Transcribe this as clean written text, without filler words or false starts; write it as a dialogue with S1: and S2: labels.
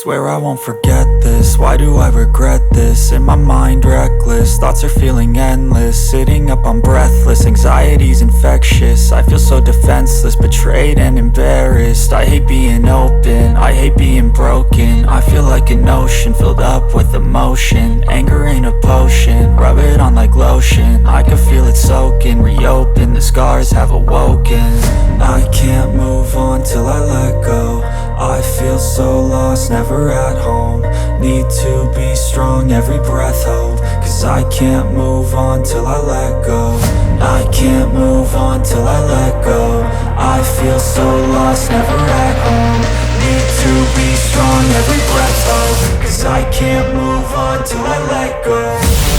S1: Swear I won't forget this, why do I regret this? In my mind reckless, thoughts are feeling endless. Sitting up I'm breathless, anxiety's infectious. I feel so defenseless, betrayed and embarrassed. I hate being open, I hate being broken. I feel like an ocean filled up with emotion. Anger ain't a potion, rub it on like lotion. I can feel it soaking, reopen, the scars have awoken. I can't move on till I let go. I feel so lost, never at home. Need to be strong, every breath hope. Cause I can't move on till I let go. I can't move on till I let go. I feel so lost, never at home. Need to be strong, every breath hope. Cause I can't move on till I let go.